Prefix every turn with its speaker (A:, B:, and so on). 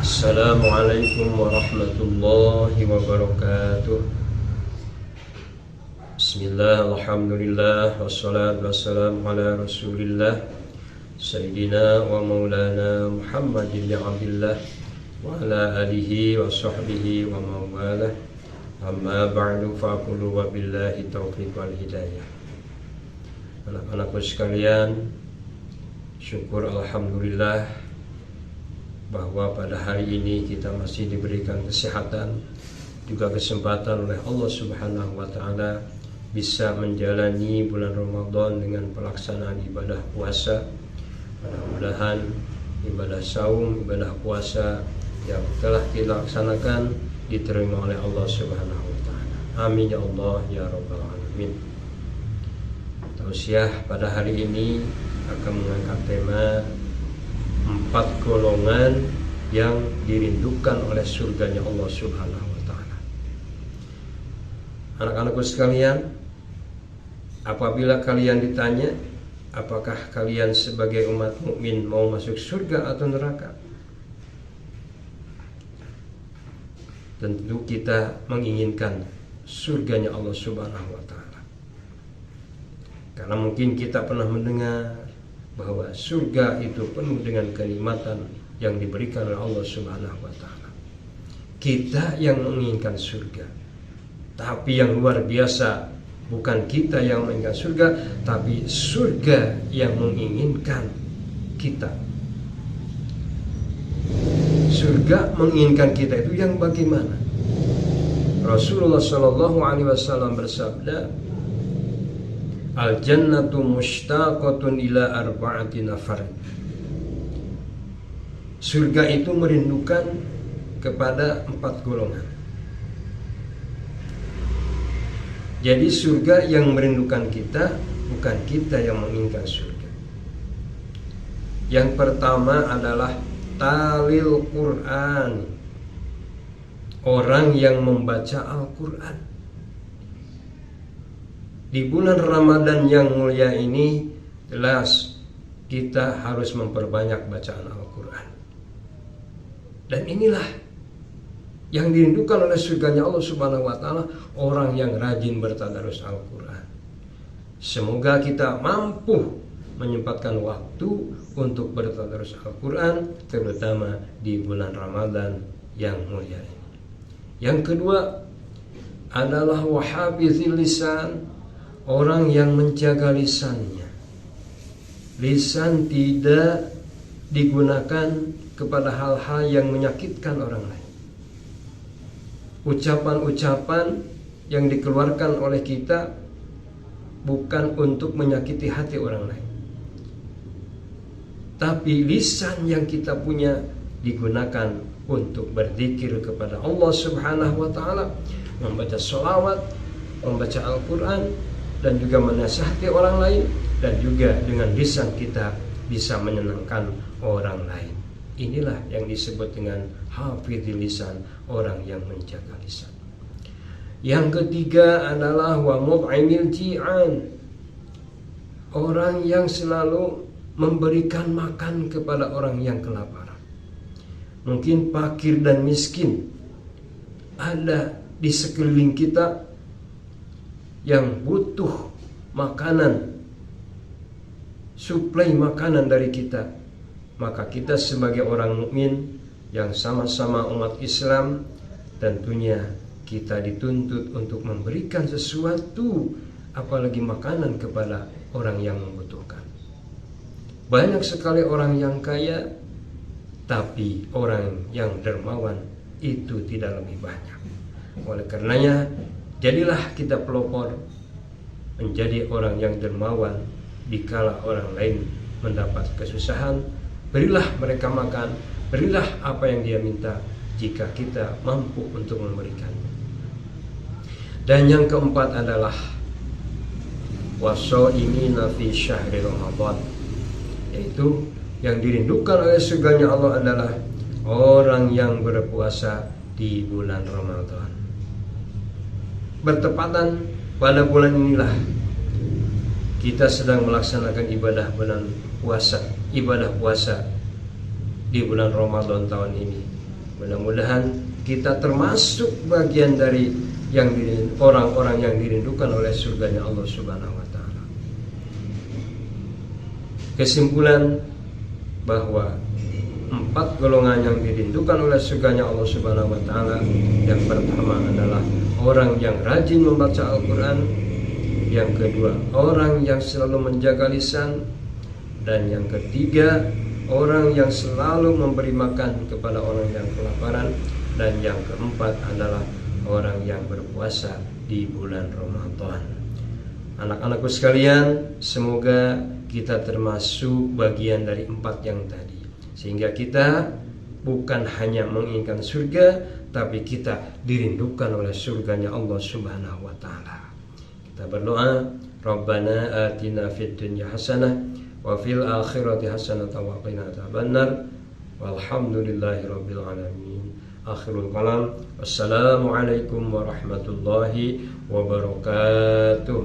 A: Assalamualaikum warahmatullahi wabarakatuh. Bismillah, alhamdulillah, wassalatu wassalamu ala rasulillah Sayyidina wa maulana Muhammadin abdillah wa ala alihi wa sahbihi wa mawalah. Amma ba'du, faqulu wa billahi taufiq wal hidayah. Anak-anakku sekalian, syukur alhamdulillah bahwa pada hari ini kita masih diberikan kesehatan, juga kesempatan oleh Allah Subhanahu wa Ta'ala bisa menjalani bulan Ramadan dengan pelaksanaan ibadah puasa. Mudah-mudahan ibadah saum, ibadah puasa yang telah kita laksanakan diterima oleh Allah Subhanahu wa Ta'ala. Amin ya Allah ya rabbal alamin. Tausiah pada hari ini akan mengangkat tema 4 golongan yang dirindukan oleh surganya Allah Subhanahu wa Ta'ala. Anak-anakku sekalian, apabila kalian ditanya apakah kalian sebagai umat mukmin mau masuk surga atau neraka, tentu kita menginginkan surganya Allah Subhanahu wa Ta'ala. Karena mungkin kita pernah mendengar bahwa surga itu penuh dengan kenikmatan yang diberikan oleh Allah Subhanahu wa Ta'ala. Kita yang menginginkan surga, tapi yang luar biasa, bukan kita yang menginginkan surga, tapi surga yang menginginkan kita. Surga menginginkan kita itu yang bagaimana? Rasulullah Shallallahu Alaihi Wasallam bersabda, Al-jannatu mushtaqatun ila arba'ati nafar. Surga itu merindukan kepada 4 golongan. Jadi surga yang merindukan kita, bukan kita yang menginginkan surga. Yang pertama adalah talil Quran, orang yang membaca Al-Quran. Di bulan Ramadan yang mulia ini, jelas kita harus memperbanyak bacaan Al-Quran. Dan inilah yang dirindukan oleh surganya Allah Subhanahu wa Ta'ala, orang yang rajin bertadarus Al-Quran. Semoga kita mampu menyempatkan waktu untuk bertadarus Al-Quran, terutama di bulan Ramadan yang mulia ini. Yang kedua adalah wahafizil lisan, orang yang menjaga lisannya. Lisan tidak digunakan kepada hal-hal yang menyakitkan orang lain. Ucapan-ucapan yang dikeluarkan oleh kita bukan untuk menyakiti hati orang lain, tapi lisan yang kita punya digunakan untuk berzikir kepada Allah Subhanahu wa Ta'ala, membaca sholawat, membaca Al-Quran, dan juga menasihati orang lain, dan juga dengan lisan kita bisa menyenangkan orang lain. Inilah yang disebut dengan hafizil lisan, orang yang menjaga lisan. Yang ketiga adalah wa mut'imil ji'an, orang yang selalu memberikan makan kepada orang yang kelaparan. Mungkin fakir dan miskin ada di sekeliling kita yang butuh makanan, suplai makanan dari kita, maka kita sebagai orang mukmin yang sama-sama umat Islam, tentunya kita dituntut untuk memberikan sesuatu, apalagi makanan, kepada orang yang membutuhkan. Banyak sekali orang yang kaya, tapi orang yang dermawan itu tidak lebih banyak. Oleh karenanya, jadilah kita pelopor menjadi orang yang dermawan. Dikala orang lain mendapat kesusahan, berilah mereka makan, berilah apa yang dia minta, jika kita mampu untuk memberikannya. Dan yang keempat adalah washaimina fi syahri Ramadan, yaitu yang dirindukan oleh surganya Allah adalah orang yang berpuasa di bulan Ramadan. Bertepatan pada bulan inilah kita sedang melaksanakan ibadah puasa di bulan Ramadan tahun ini. Mudah-mudahan kita termasuk bagian dari orang-orang yang dirindukan oleh surganya Allah Subhanahu wa taala. Kesimpulan bahwa 4 golongan yang dirindukan oleh surganya Allah Subhanahu wa taala, yang pertama adalah orang yang rajin membaca Al-Qur'an, yang kedua orang yang selalu menjaga lisan, dan yang ketiga orang yang selalu memberi makan kepada orang yang kelaparan, dan yang keempat adalah orang yang berpuasa di bulan Ramadan. Anak-anakku sekalian, semoga kita termasuk bagian dari 4 yang tadi, sehingga kita bukan hanya menginginkan surga, tapi kita dirindukan oleh surganya Allah Subhanahu wa taala. Kita berdoa, Rabbana atina fid dunya hasanah wa fil akhirati hasanah wa qina adzabannar. Walhamdulillahirabbil alamin. Akhirul kalam. Wassalamualaikum warahmatullahi wabarakatuh.